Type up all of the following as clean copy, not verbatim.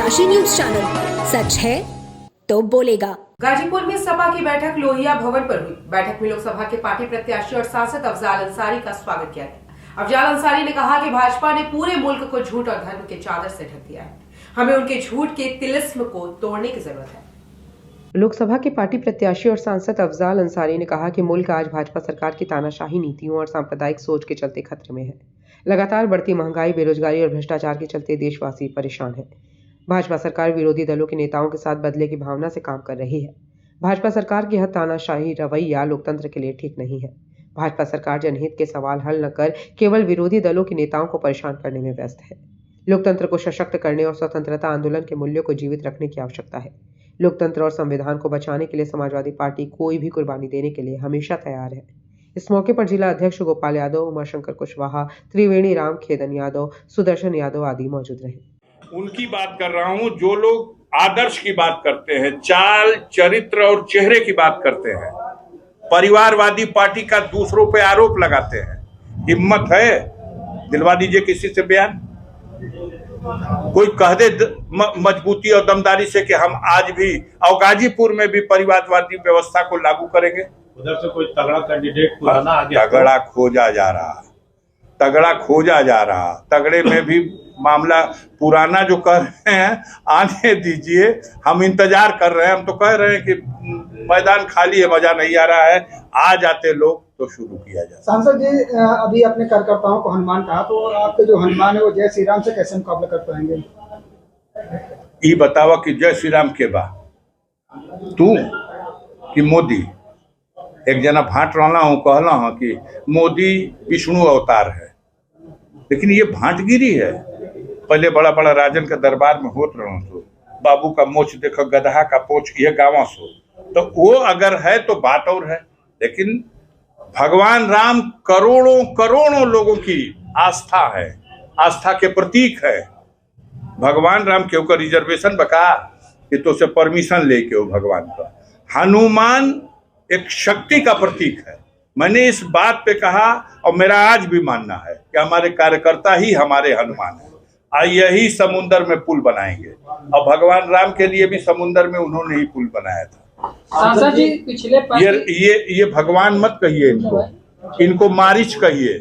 तानाशाही news channel, सच है तो बोलेगा। गाजीपुर में सपा की बैठक लोहिया भवन पर हुई। बैठक में लोकसभा के पार्टी प्रत्याशी और सांसद अफजाल अंसारी का स्वागत किया गया। अफजाल अंसारी ने कहा कि भाजपा ने पूरे मुल्क को झूठ और धर्म के चादर से ढक दिया है। हमें उनके झूठ के तिलिस्म को तोड़ने की जरूरत है। लोकसभा के पार्टी प्रत्याशी और सांसद अफजाल अंसारी ने कहा कि मुल्क आज भाजपा सरकार की तानाशाही नीतियों और सांप्रदायिक सोच के चलते खतरे में है। लगातार बढ़ती महंगाई, बेरोजगारी और भ्रष्टाचार के चलते देशवासी परेशान हैं। भाजपा सरकार विरोधी दलों के नेताओं के साथ बदले की भावना से काम कर रही है। भाजपा सरकार की यह तानाशाही रवैया लोकतंत्र के लिए ठीक नहीं है। भाजपा सरकार जनहित के सवाल हल न कर केवल विरोधी दलों के नेताओं को परेशान करने में व्यस्त है। लोकतंत्र को सशक्त करने और स्वतंत्रता आंदोलन के मूल्यों को जीवित रखने की आवश्यकता है। लोकतंत्र और संविधान को बचाने के लिए समाजवादी पार्टी कोई भी कुर्बानी देने के लिए हमेशा तैयार है। इस मौके पर जिला अध्यक्ष गोपाल यादव, उमाशंकर कुशवाहा, त्रिवेणी राम खेदन यादव, सुदर्शन यादव आदि मौजूद रहे। उनकी बात कर रहा हूं जो लोग आदर्श की बात करते हैं, चाल, चरित्र और चेहरे की बात करते हैं, परिवारवादी पार्टी का दूसरों पे आरोप लगाते हैं। हिम्मत है, दिलवा दीजिए किसी से बयान। कोई कह दे मजबूती और दमदारी से कि हम आज भी और गाजीपुर में भी परिवारवादी व्यवस्था को लागू करेंगे। उधर से कोई तगड़ा कैंडिडेट पुराना आ गया, तगड़ा खोजा जा रहा, तगड़ा खोजा जा रहा। तगड़े में भी मामला पुराना जो कर रहे हैं आने दीजिए, हम इंतजार कर रहे हैं। हम तो कह रहे हैं कि मैदान खाली है, मजा नहीं आ रहा है, आ जाते लोग तो शुरू किया जाए। सांसद जी, अभी अपने कार्यकर्ताओं को हनुमान कहा, तो आपके जो हनुमान है वो जय श्री राम से कैसे मुकाबला कर पाएंगे? ये बतावा कि जय श्री राम के बा तू कि मोदी? एक जना भाट रहना हूँ, कहला हूँ कि मोदी विष्णु अवतार है, लेकिन ये भाटगिरी है। पहले बड़ा बड़ा राजन का दरबार में होत रहो तो बाबू का मोछ देखो, गधा का पोछ, ये गाँव सो, तो वो अगर है तो बात और है। लेकिन भगवान राम करोड़ों करोड़ों लोगों की आस्था है, आस्था के प्रतीक है। भगवान राम के ऊपर रिजर्वेशन बका कि तो से परमिशन लेके हो भगवान का। हनुमान एक शक्ति का प्रतीक है। मैंने इस बात पे कहा और मेरा आज भी मानना है कि हमारे कार्यकर्ता ही हमारे हनुमान है। यही समुंदर में पुल बनाएंगे और भगवान राम के लिए भी समुंदर में उन्होंने ही पुल बनाया था। सांसद जी, पिछले ये भगवान मत कहिए इनको, इनको मारीच कहिए,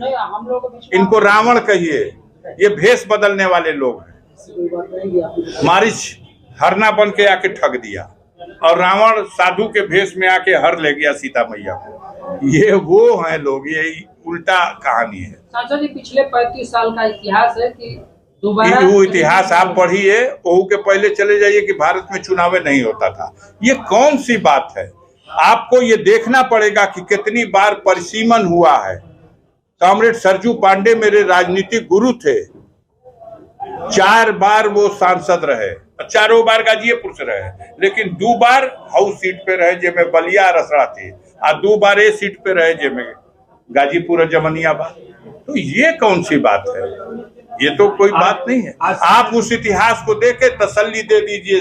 इनको रावण कहिए। ये भेष बदलने वाले लोग हैं। मारीच हरना बन के आके ठग दिया और रावण साधु के भेष में आके हर ले गया सीता मैया को। ये वो हैं लोग, ये उल्टा कहानी है। सांसद जी, पिछले 35 साल का इतिहास है कि वो इतिहास आप पढ़िए, ओहू के पहले चले जाइए कि भारत में चुनाव नहीं होता था। ये कौन सी बात है? आपको ये देखना पड़ेगा कि कितनी बार परिसीमन हुआ है। कॉमरेड सरजू पांडे मेरे राजनीतिक गुरु थे। 4 बार वो सांसद रहे, 4 बार गाजीपुर से रहे, लेकिन 2 बार हाउस सीट पे रहे जेमे बलिया रसड़ा थी, और 2 बार ए सीट पे रहे जेमे गाजीपुर और जमनियाबाद। तो ये कौन सी बात है? ये तो कोई बात नहीं है। आप उस इतिहास को देख के तसल्ली दे दीजिए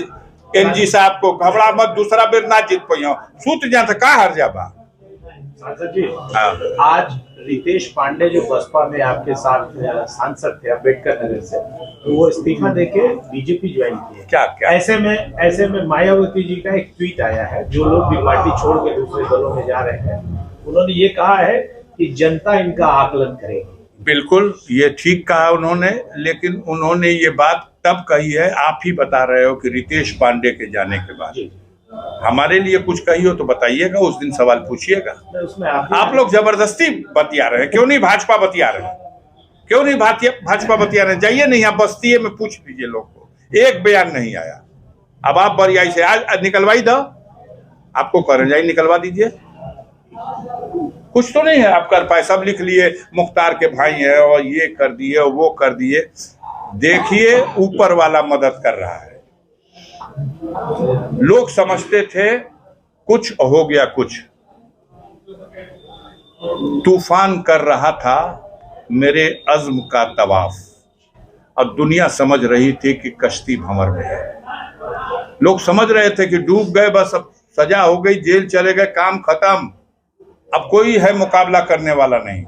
एनजी साहब को, घबरा मत, दूसरा बेर ना जीत पाइयो, सूत जा का हर जाबा। सांसद जी, आज रितेश पांडे जो बसपा में आपके साथ सांसद थे अम्बेडकर नगर से, तो वो इस्तीफा देके बीजेपी ज्वाइन किए। क्या ऐसे में मायावती जी का एक ट्वीट आया है, जो लोग भी पार्टी छोड़ के दूसरे दलों में जा रहे हैं, उन्होंने ये कहा है कि जनता इनका आकलन करेगी। बिल्कुल, ये ठीक कहा उन्होंने, लेकिन उन्होंने ये बात तब कही है, आप ही बता रहे हो कि रितेश पांडे के जाने के बाद। हमारे लिए कुछ कही हो तो बताइएगा, उस दिन सवाल पूछिएगा। आप लोग जबरदस्ती बतिया रहे हैं। क्यों नहीं भाजपा बतिया रहे हैं? क्यों नहीं भाजपा बतिया रहे? जाइए नहीं, आप बस्ती में पूछ लीजिए लोग को, एक बयान नहीं आया। अब आप बरियाई से आज निकलवाई दो, आपको करें जाइए निकलवा दीजिए। कुछ तो नहीं है आपका पैसा लिख लिए, मुख्तार के भाई है और ये कर दिए और वो कर दिए। देखिए, ऊपर वाला मदद कर रहा है। लोग समझते थे कुछ हो गया, कुछ तूफान कर रहा था मेरे अज़्म का तवाफ, और दुनिया समझ रही थी कि कश्ती भंवर में है। लोग समझ रहे थे कि डूब गए, बस अब सजा हो गई, जेल चले गए, काम खत्म, अब कोई है मुकाबला करने वाला नहीं।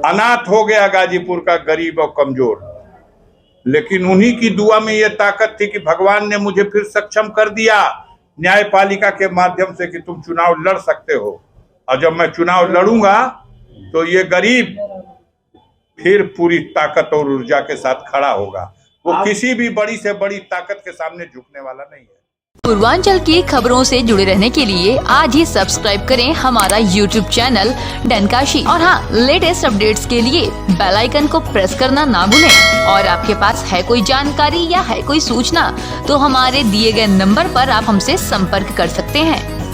अनाथ हो गया गाजीपुर का गरीब और कमजोर। लेकिन उन्हीं की दुआ में ये ताकत थी कि भगवान ने मुझे फिर सक्षम कर दिया न्यायपालिका के माध्यम से कि तुम चुनाव लड़ सकते हो। और जब मैं चुनाव लड़ूंगा तो ये गरीब फिर पूरी ताकत और ऊर्जा के साथ खड़ा होगा। वो किसी भी बड़ी से बड़ी ताकत के सामने झुकने वाला नहीं है। पूर्वांचल की खबरों से जुड़े रहने के लिए आज ही सब्सक्राइब करें हमारा YouTube चैनल डनकाशी। और हाँ, लेटेस्ट अपडेट्स के लिए बेल आइकन को प्रेस करना ना भूलें। और आपके पास है कोई जानकारी या है कोई सूचना तो हमारे दिए गए नंबर पर आप हमसे संपर्क कर सकते हैं।